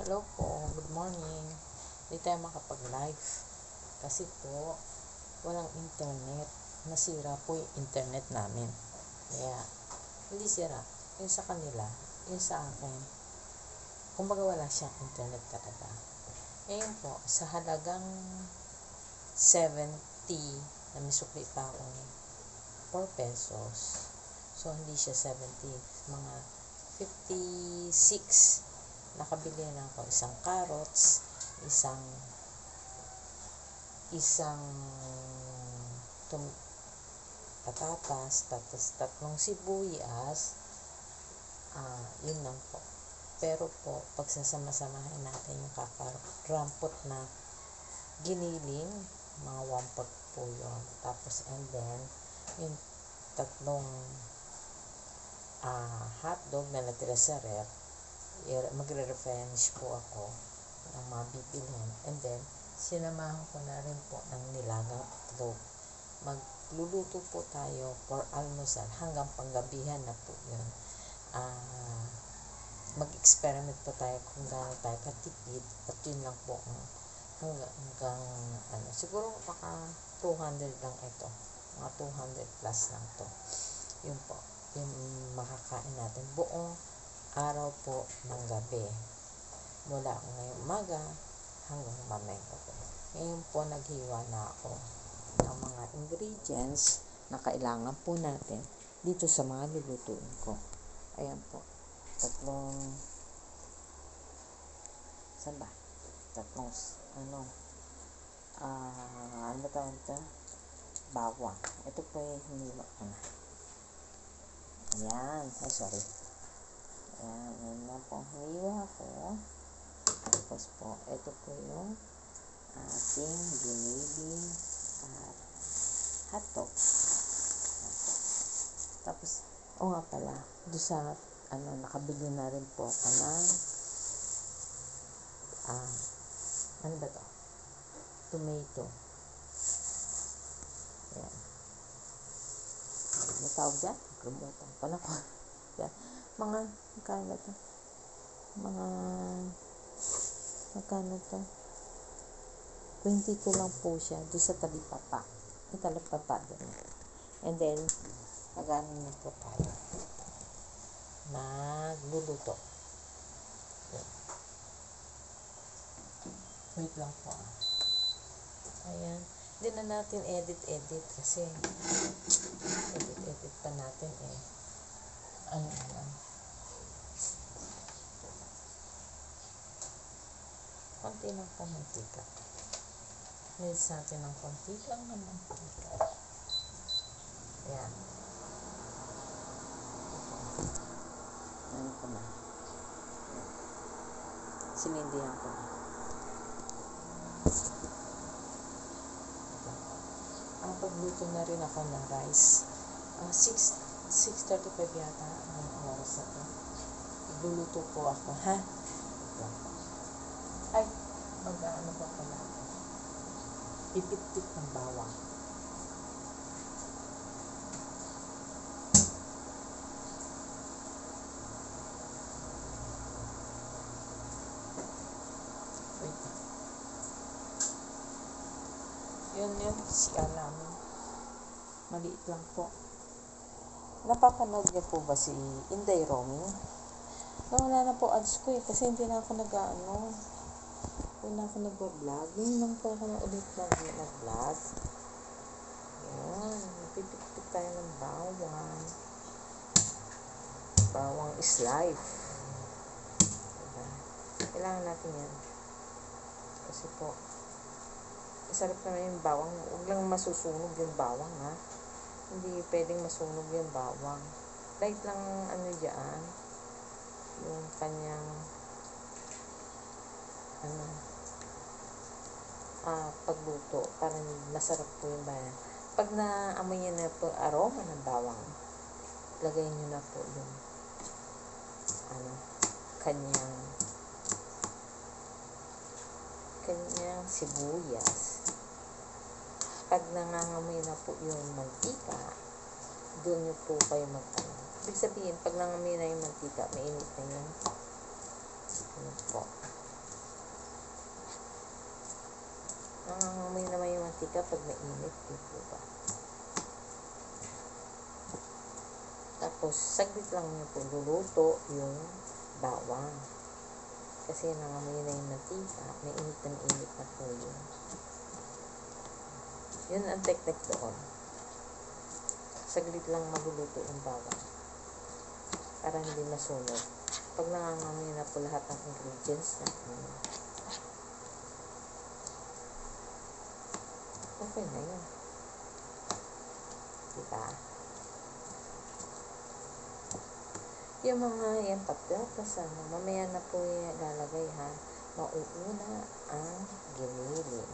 Hello po, good morning. Hindi tayo makapag-live kasi po walang internet. Nasira po yung internet namin. Kaya hindi sira. Yung sa kanila, yung sa akin, kumbaga wala siyang internet talaga. Ngayon po, sa halagang 70 na may sukli pa akong 4 pesos. So, hindi siya 70. Mga 56. Nakabili na ako isang carrots, isang patatas, tatlong sibuyas, yun lang po. Pero po, pagsasama-samahin natin yung kakarampot na giniling, mga 1/4 po yun. Tapos, and then, yung tatlong hotdog na natira sa ref, magre-replenish po ako ng mga bibilhin. And then, sinamahan ko na rin po ng nilagang itlog. Magluluto po tayo for almusal hanggang panggabihan na po yun. Mag-experiment po tayo kung gaano tayo katipid. At yun lang po hanggang siguro baka 200 lang ito. Mga 200 plus lang to. Yun po. Yung makakain natin buong araw po ng gabi. Mula ngayong umaga hanggang mamayang gabi. Ngayon po naghiwa na ako ng mga ingredients na kailangan po natin dito sa mga lulutuin ko. Ayan po. Tatlong ano tawag ito? Bawang. Ito po yung hiniwa ko na. Ayan. Sorry. Ayan, yun lang po ang hiniwa ko. Tapos po, ito po yung ating giniling at hotdog. Tapos, nga pala, doon sa, nakabili na rin po ako ng, ano ba to? Tomato. Ayan. May tawag dyan? Kalimutan ko na po. Yan. Magkano to? 22 lang po siya doon sa talipapa. Yung talipapa doon. And then, magano na po tayo. Magluluto. Wait lang po. Ayan. Hindi na natin edit kasi edit pa natin ano lang. Konti lang po mantika. Nilis natin ng konti lang ng mantika. Ayan. Ano ko na. Sinindihan ko na. Pagluto na rin ako ng rice. 6:35 yata ang oras na to. Igluluto po ako, ha? Ay, mag-ano pa pala ako. Pipit-pit ng bawang. Wait. Yun, siya namin. Maliit lang po. Napapanood niyo po ba si Inday Roaming? Nawala na po ads ko kasi hindi na ako hindi na ako nag-vlog. Hindi lang po ako ulit nag-vlog. Ayan, pipit-pit tayo ng bawang. Bawang is life. Diba? Kailangan natin yan. Kasi po, masarap naman yung bawang. Huwag lang masusunog yung bawang, ha? Hindi pwedeng masunog yung bawang. Light lang dyan. Yung kanyang pagluto. Para masarap po yung bayan. Pag naamoy nyo na po aroma ng bawang, lagay nyo na po yung kanyang sibuyas. Pag nangangamoy na po yung mantika, doon nyo po kayo ibig sabihin, pag nangangamoy na yung mantika, mainit na yun. Ano po. Nangangamoy naman yung mantika pag mainit, di po ba? Tapos, saglit lang nyo po luluto yung bawang. Kasi nangangamoy na yung mantika, mainit na po yun. Yun ang technique doon. Saglit lang magluluto yung bawang para hindi masunog. Pag nangangamoy na po lahat ng ingredients na okay na yun. Diba? Yung mga yan pagkatas, mamaya na po yung lalagay ha. Mauuna ang giniling.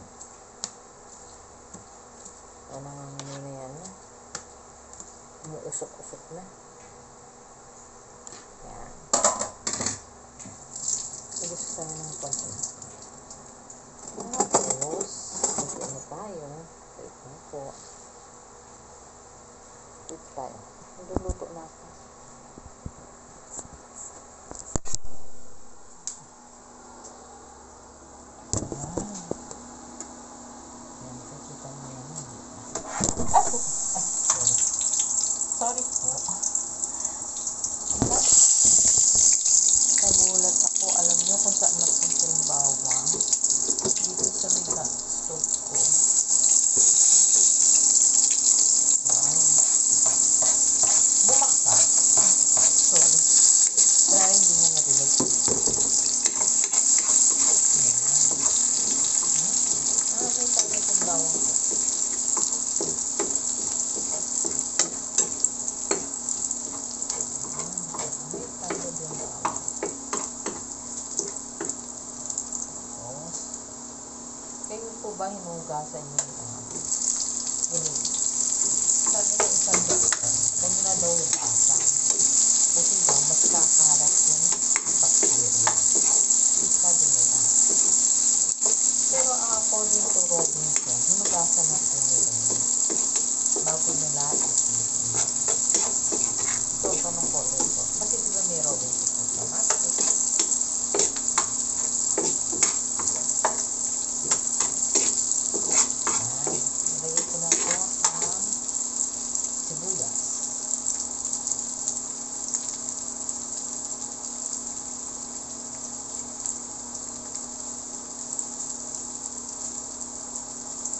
O nangangamoy na yan. Umuusok-usok na. Yan. Gusto tayo ng konti. Tapos, ano tayo? Wait na po. Wait tayo. Niluluto na ako. Yan, nakikita mo yan. Sorry po. Nagulat ako. Alam nyo kung saan napunta yung bawang. Dito sa may gas stove ko. Bumaksak. Sorry. Kaya hindi mo nadilag. May tayo yung bawang ko. May tayo yung bawang. Kayo po ba hinugasan yung ginig? Sabi ng isang doktor, huwag na daw hugasan. Kasi daw, mas kakalat yung bacteria. Sabi nila. Pero according to Robinson, hinugasan na po nila yun. Bago nila isipin. So, tanong ko ito. Kasi diba may Robinson sa market? Nilagay ko na po ang sibuyas.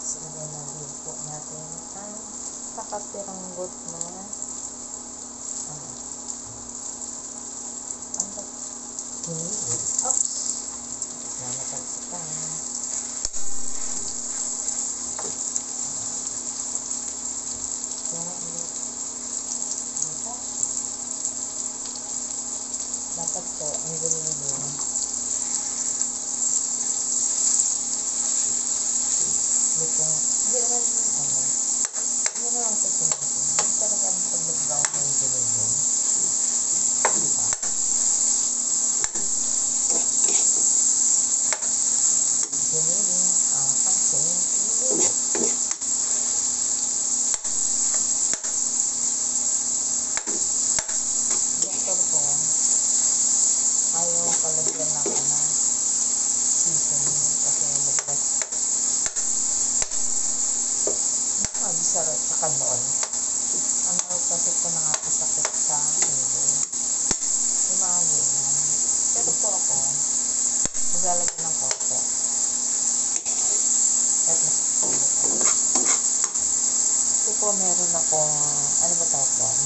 Silagay na din po natin ang kakatiranggot na giniling. Oops! Nanatalsikan. Dapat po ang giniling lutong. Hindi naman ito sinasin. Hindi talaga ang pag-brown na yung giniling. Diba? Giniling ang ating giniling. Doktor ko, ayaw palagyan na ako na seasoning kasi naglas sa kanon. Ano kasi po nakakasakit sa ulo. Yung mga ganyan. Pero po ako, maglalagyan ng konti. At nasusulo ko. Ito po meron akong, ano ba tawag doon?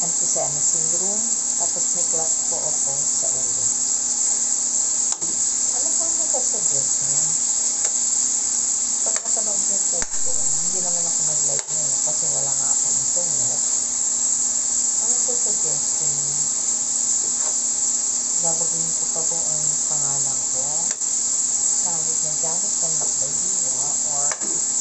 Emphysema syndrome. Tapos may clot po ako sa ulo. Ano pa magasuggest niya? Pag nakanood yung post ko, hindi naman ako nag-like ngayon kasi wala nga akong internet. Ano po suggestion niya? Babaguhin ko pa po ang pangalan ko. Salit na Janet ng Lakbaydiwa or ano po?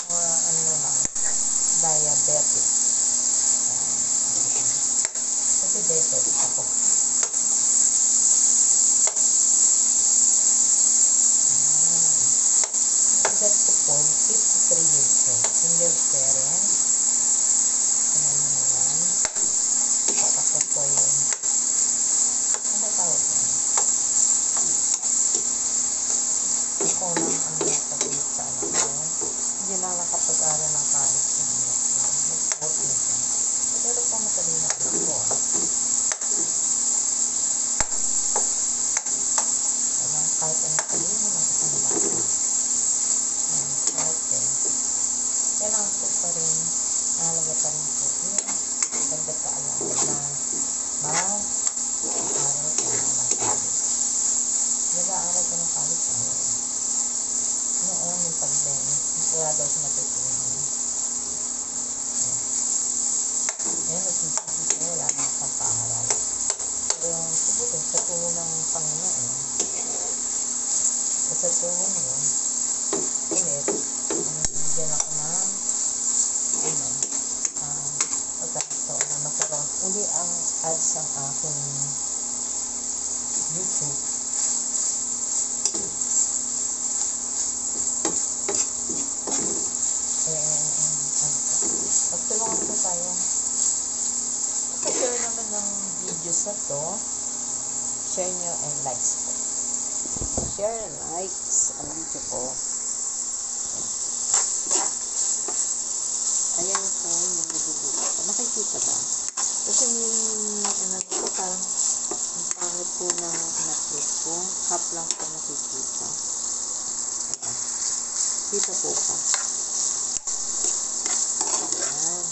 Or ano lang, diabetic. Kasi diabetic ako. Edad ko po, 53 years old. Single parent. Ano naman. Tapos nakapag-aral ng college ng anak ko. Nag-sport na siya. Pero pa matalino anak ko Walang kahit ang talino ng isang bata. Sport kailangan po pa rin, mahalaga pa rin po yung dagdag kaalaman na mag-aaral ka ng college. Nag-aaral ka ng college noon yung wala daw siya natutunan. Ngayon nagsisisi wala na akong paharal. Pero siguro sa tulong ng Panginoon, sa tulong yun, ulit, bigyan ako ng pagkakataon na magkaroon uli ang ads ang aking YouTube. Magtulungan po tayo. Share naman ng videos na to. Share nyo and likes po. Share and likes ang video ko. Ayan po yung nagugulo ko. Nakikita ba? Kasi may ko parang ang pangit po ng in-upload ko. Half lang po nakikita. Ayan. Kita po ka. Ayan.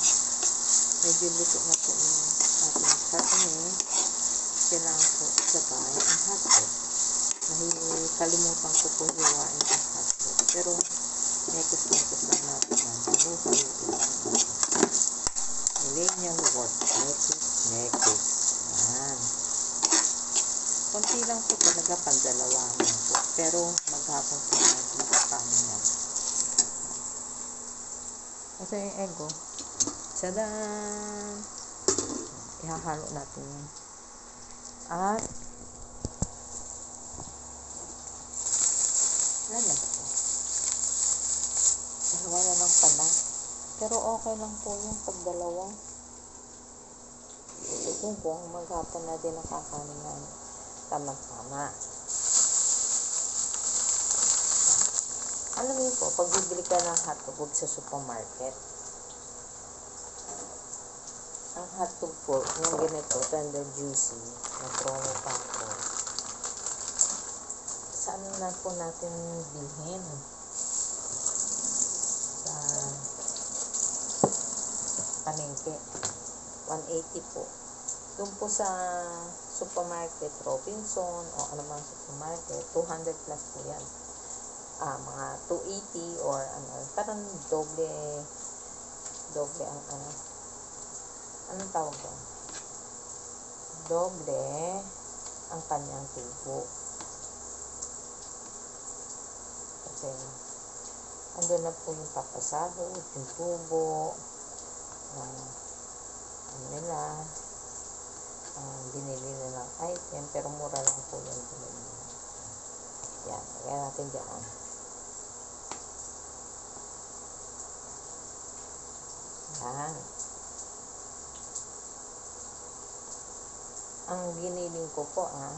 Medyo luto na po yung ating karne. Kailangan po sabay ang hotdog. Kalimutan ko po hiwain ang hotdog. Pero nekos-nekos lang natin yan. Haluin lang natin. Millennial work. Nekos. Ayan. Konti lang po talaga, pandalawa na po. Pero maghapon po natin makakain yan. Kasi yung ego, sadan! Ihahalo natin yan. At wala po. Dalawa na lang pala. Pero okay lang po yung pagdalawa. Kung maghapon na din nakakanin na tama-tama. Alam mo po, pag bibili ka ng hotdog sa supermarket, ang hotdog po, yung ganito, tender juicy, na promo pa po. Saan na po natin bilhin? Sa palengke. 180 po. Doon po sa supermarket, Robinson, o anumang supermarket, 200 plus po yan. Mga 280 or parang doble ang anong tawag doon? Doble ang kanyang tubo. Kasi andun na po yung papasahod, yung tubo, nila, binili na ng item, pero mura lang po yung binili nila. Yan, lagyan natin dyan. Yan. Ang giniling ko po, ang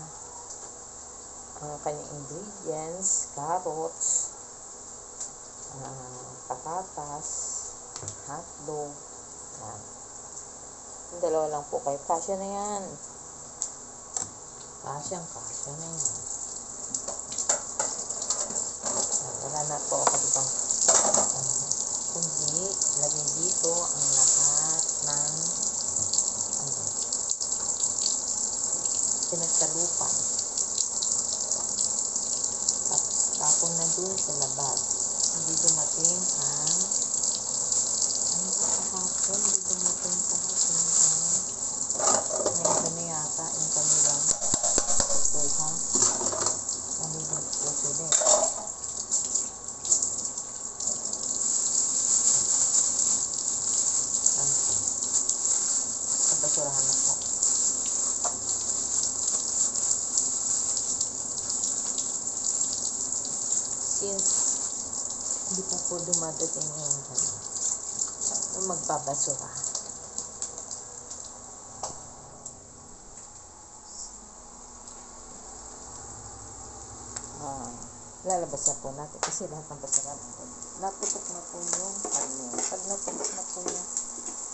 kanyang ingredients, carrots, patatas, hotdog, yan. Yung dalawa lang po kayo. Kasya na yan. Kasya na yan. Wala na po ako dito. Kundi, lagay dito ang lahat ng pinagtalupan. Tapon na dun sa labas. Hindi dumating ang hindi dumating ngayon na yata yung kanilang kuha. Nahilog po sila. Sa basurahan na po. Since hindi pa po dumadating yung magbabasura. lalabas na po natin kasi lahat ng basura naputok na po yung karne. Pag naputok na po yung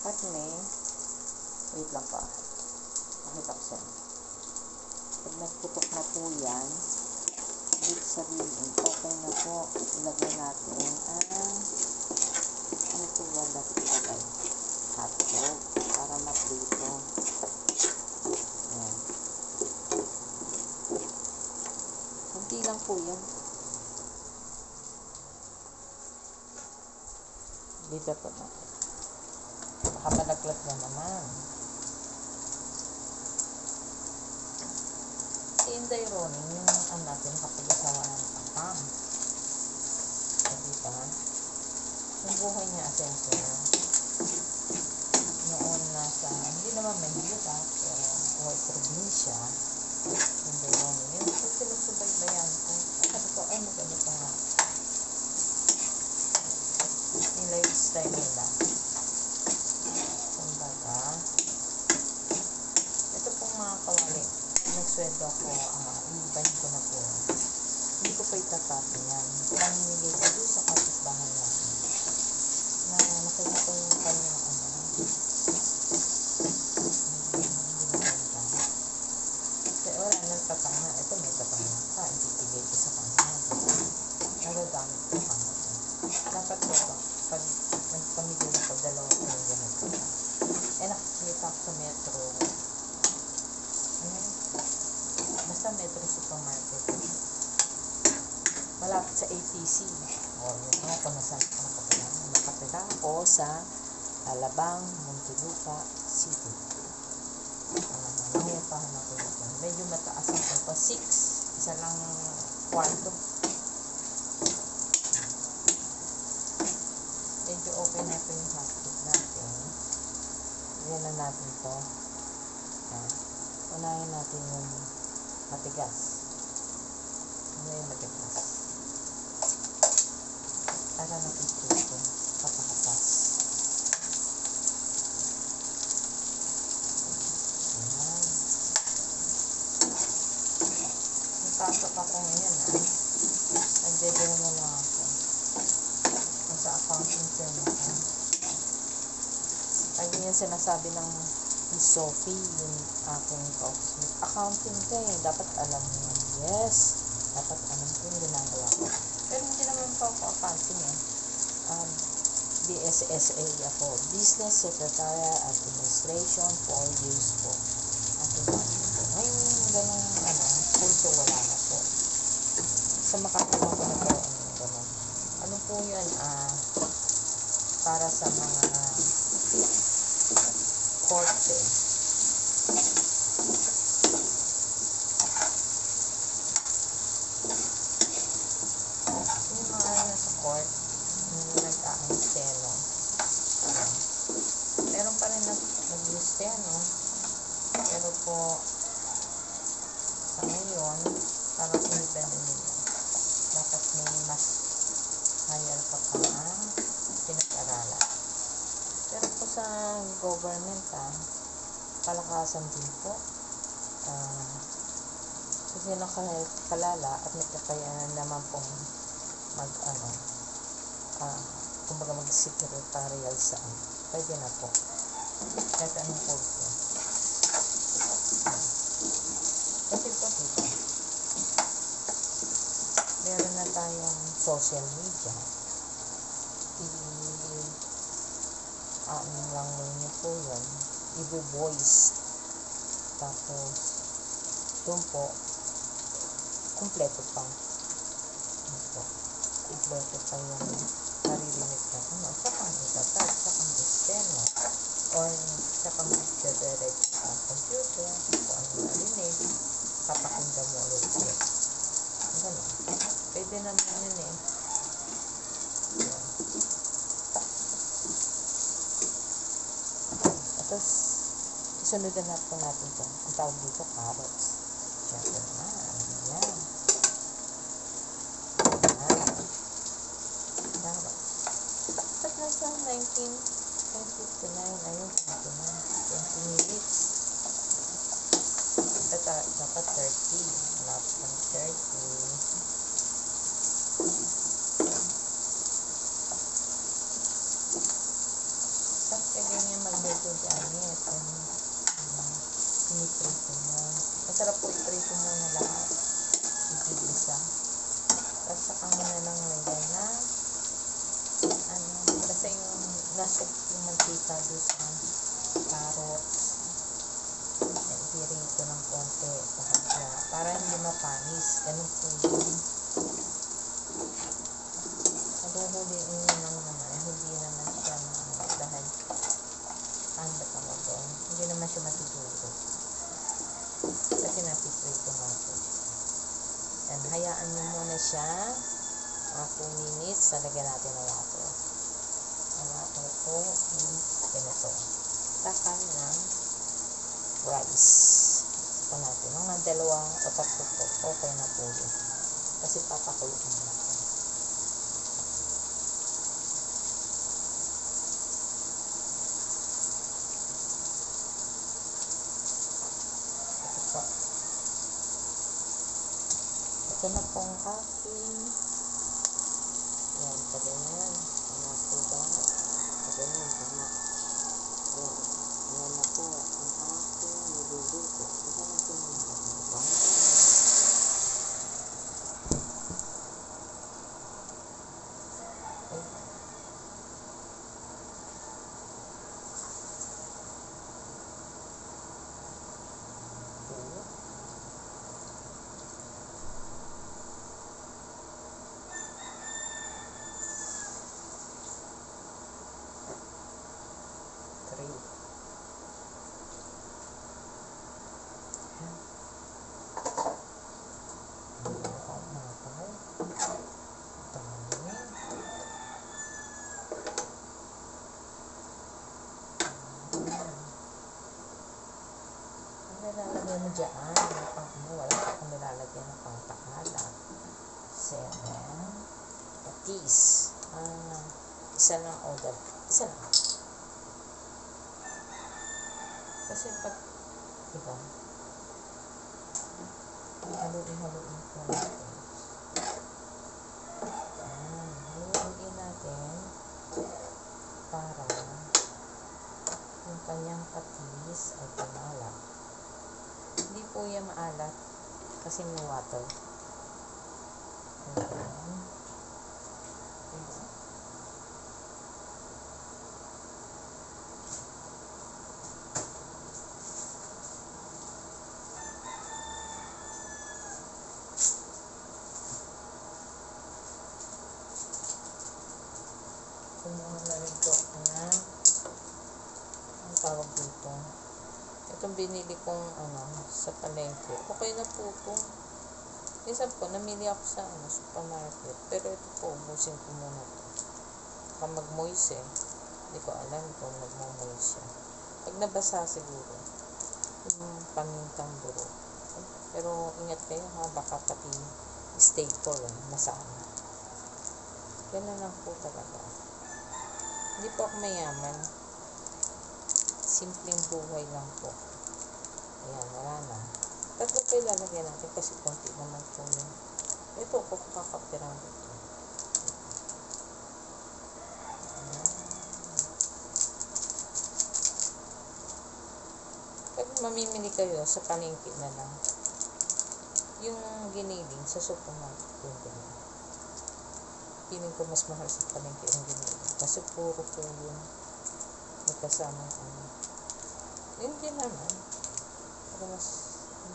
karne, wait lang pa, pakita ko sa'yo. Pag nagputok na po yan, ibig sabihin okay na po. Ilagay natin ano po ba dapat ilagay? Hotdog para maprito. Ayan, kunti lang po yan. Dito po natin. Baka malaglag na naman. Si Inday Ronin, yung natin nakapag-asawa ng akam. Diba? Yung buhay niya asenso na. Noon nasa, hindi naman Manila, pero buhay probinsya. Inday Ronin. Yun po sinusubaybayan ko. Sabi ko, ay maganda pa nga. Yung lifestyle nila. Kumbaga, ito pong mga kawali. Nagsweldo ako, i-bind ko na po. Hindi ko pa itatapin yan. Pamimigay ko doon sa kapitbahay namin. Na nakita ko yung kanyang hindi maganda. Kasi wala nang tatang na. Ito may tatang na ka. Ibibigay ko sa kanya. Nagagamit ko kanya. Dapat ko pag nagpamigay ako, dalawa ko yung ganito. Nakikita ko sa metro. Basta Metro Supermarket. Malapit sa ATC. O, yun mo, kung nasaan ako nakapila. Nakapila ako sa Alabang, Muntinlupa City. Nangyaypahan ako dito. Medyo mataas ako pa. 6. Isa lang kwarto. Medyo okay na ito yung hotdog natin. Yan na natin to. Unahin natin yung matigas. Ano yung matigas? Para nakikita kapakatas. Ayan. Napasok ako ngayon nagdedemo lang ako. Nasa accounting firm ako. Lagi niya sinasabi ng Miss Sophie, yung aking ka-office. Accounting ka dapat alam mo yan. Yes, dapat alam ko yung ginagawa ko. Pero hindi naman pa ako accounting BSSA ako. Business Secretarial Administration, 4 years po. Aking accounting. Ngayon, ganong kurso wala na po. Sa Makati lang ko nagkaroon ng ganon. Ano po yan? Para sa mga korte. Yung mga sa court, nag-steno. Meron pa rin nag-steno. Pero po, sa ngayon, parang iniba na nila. Dapat may mas higher pa pinag-aralan. Pero po sa government, palakasan din po. Kasi nakakalala at may kakayanan naman pong kumbaga mag-secretarial sa pwede na po. Kahit anong kurso. Kasi po dito, meron na tayong social media. Lang ninyo po yun, i-voice. Tapos doon po kumpleto pa kompleto pa yung naririnig na saka may tatag, saka may external or saka may diretso ng computer kung ano narinig papakinggan mo ulit gano'n. Pwede naman yun Tapos, isunod na po natin ito. Ang tawag dito, carrots. Siyempre na. Ayan. Carrots. At nasa 1959. Ayun, 20 minutes. Dapat 30. Not 30. Tapos ganyan magluto Janet. Piniprito mo. Masarap po iprito mo na lahat. Igigisa. Tapos saka mo na lang lagyan na basta yung nasa yung mantika doon sa carrots. Pirito ng konti. Para hindi mapanis. Ganun po yun. Huhuliin nyo lang naman. Hindi naman siya dahil ano ba tawag doon? Hindi naman siya matutulog. Kasi napiprito nga po siya. And hayaan nyo muna siya 2 minutes. Lagyan natin ng water. Ang water po is ganito. Takal ng rice. Ito natin. Mga 2 o 3 po. Okay na po yun. Kasi papakuloyin natin. Ito na pong aking yan, paganyan ano po ba paganyan yan na po ang aking niluluto. Ito na po yung diba? Nilalagay mo dyan wala pa akong nilalagay ng pangpaalat. 7 patis isa lang isa lang kasi pag diba haluin po natin haluin natin para yung kanyang patis ay pumalak. Hindi po yan maalat kasi may water. Kumuha na rin po na ang tawag dito. Itong binili kong sa palengke. Okay na po ito. Isa po, namili ako sa supermarket. Pero ito po, ubusin ko muna ito. Baka mag-moist Hindi ko alam kung mag-moist siya. Pag nabasa siguro, yung pamintang buro. Pero ingat kayo baka pati staple masama. Ganun lang po talaga. Hindi po ako mayaman. Simpleng buhay lang po. Ayan, wala na. 3 po ilalagay natin kasi konti naman po yun. Ito po kakapirang ito. Pag mamimili kayo sa palengke na lang, yung giniling sa supermarket yung ganyan. Piling ko mas mahal sa palengke yung giniling. Kasi puro po yun. May kasamang hindi naman. Pero mas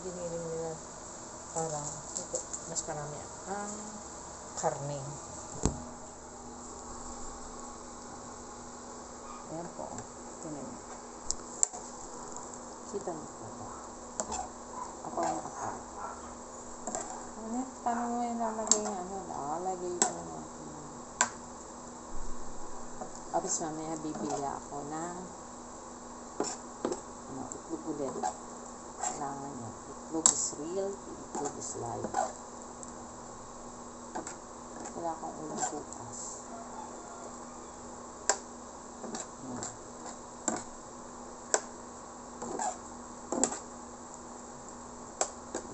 giniling nila para mas marami ang karne. Ayan po. Tingnan. Kita niyo po ba? Ako ang akal. Paano mo ilalagay yung nakalagay ko tapos mamaya bibili ako ng itlog ulit. Kailangan nyo. Itlog is real, itlog is life. Wala akong ulang bukas.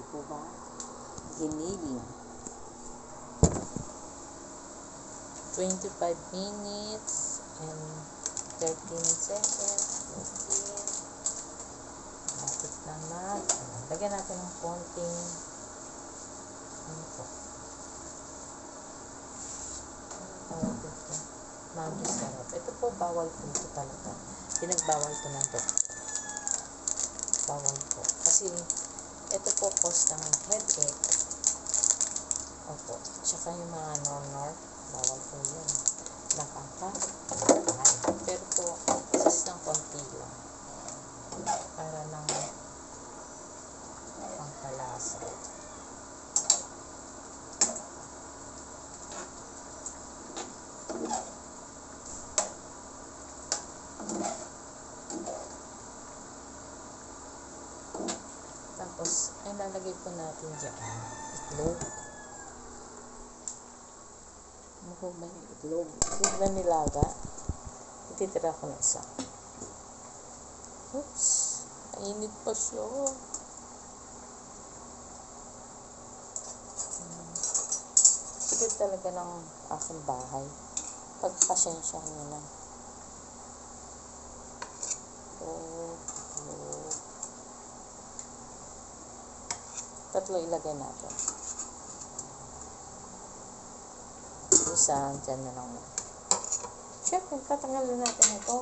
Ito ba? Giniling. 25 minutes and 13 seconds. 14. Lapit na na. Lagyan natin ng konting ano po. Tawag dito. Maggi syrup. Ito po, bawal po ito talaga. Pinagbawal ko ng doktor. Bawal po. Kasi, ito po cause ng headache. Opo. Tsaka yung mga nor-nor, bawal po yun. Nakaka-ay. Pero po, just ng konti lang. Para ng pangkalasa. Tapos, ay lalagay po natin dyan itlog. Ano po ba yung itlog? Itlog na nilaga. Ititira ko na isa. Oops! Mainit pa siya. Siguro talaga ng aking bahay. Pagpasensyahan nyo na. Tatlo ilagay natin. Isa, dyan na lang. Siyempre, tatanggalin natin ito.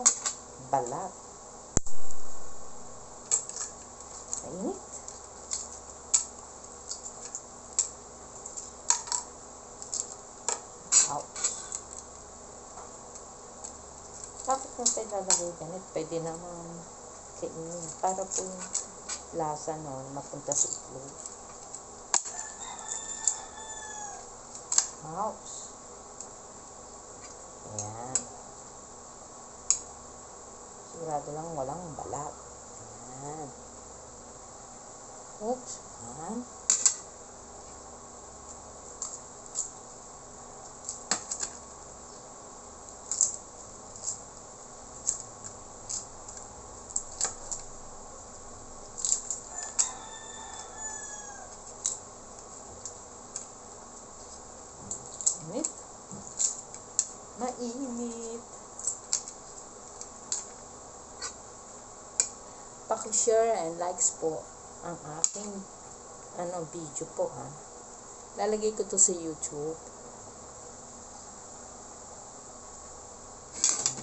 Balat. Mainit. Ouch. Bakit mo tayo lalagay ganit? Pwede naman kainin. Para po yung lasa nun mapunta sa itlog. Ouch. Ayan. Sigurado lang walang balat. Ayan. Oops. Ayan. Mainit. Mainit. Paki-share and likes po ang aking video po ha. Lalagay ko to sa YouTube.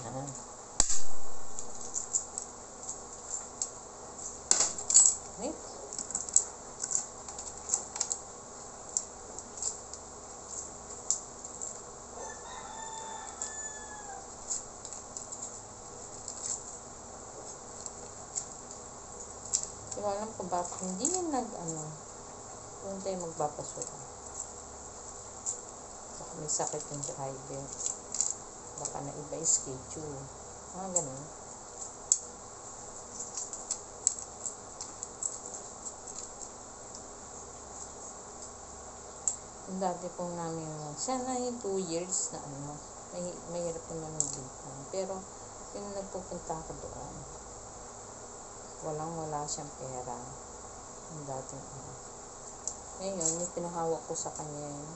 Ayan. Mainit. Hindi ko alam kung bakit hindi kung tayo magbapasura. Baka may sakit yung driver. Baka na iba yung schedule. Mga ganun. Yung dati po namin, sana yung 2 years na mahirap po namin dito. Pero, yung nagpupunta ako doon, wala siyang pera. Yung dating ngayon, yung pinahawak ko sa kanya yun.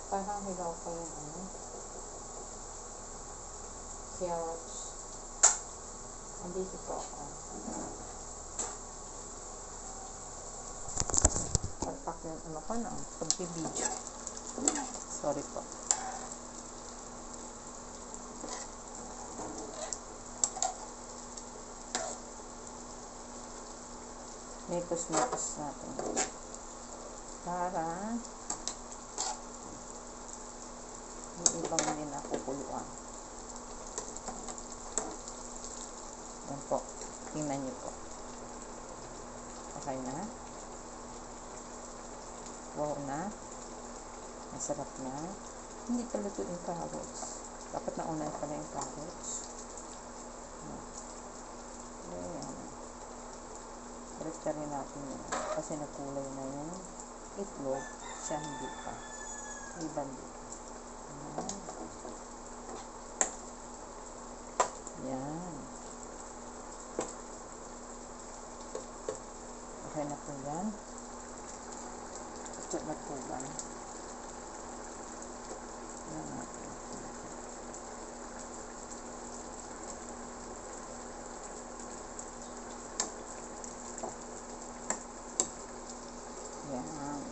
Parang hilaw ko yung carrots. Andito po ako. Pagpak yung ko na, pag-video. Sorry po. mekos-mekos natin para yung ibang hindi na kukuluan. Yan po, tingnan nyo po. Okay na? Wow na? Masarap na? Hindi pa luto yung carrots. Dapat naunay pala yung carrots. Ayan. Balik rin natin yun. Kasi nagkulay na yung itlog. Siya hindi pa. Iban dito. Ayan. Okay na po yan. Ito na po ba? Ayan natin. Ayan.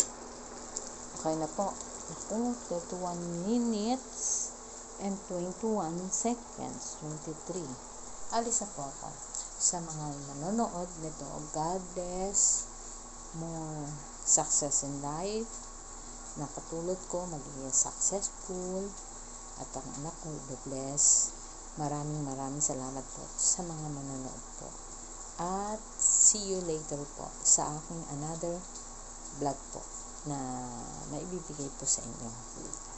Okay na po. Ako, 31 minutes and 21 seconds. 23. Alis na po ako. Sa mga nanonood nito, God bless, more success in life, na katulad ko, magiging successful, at ang anak ko, be bless. Maraming salamat po sa mga manonood po. At see you later po sa aking another vlog po na maibibigay po sa inyo.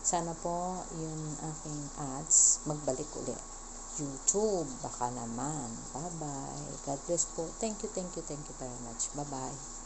Sana po yung aking ads magbalik ulit. YouTube, baka naman. Bye-bye. God bless po. Thank you very much. Bye-bye.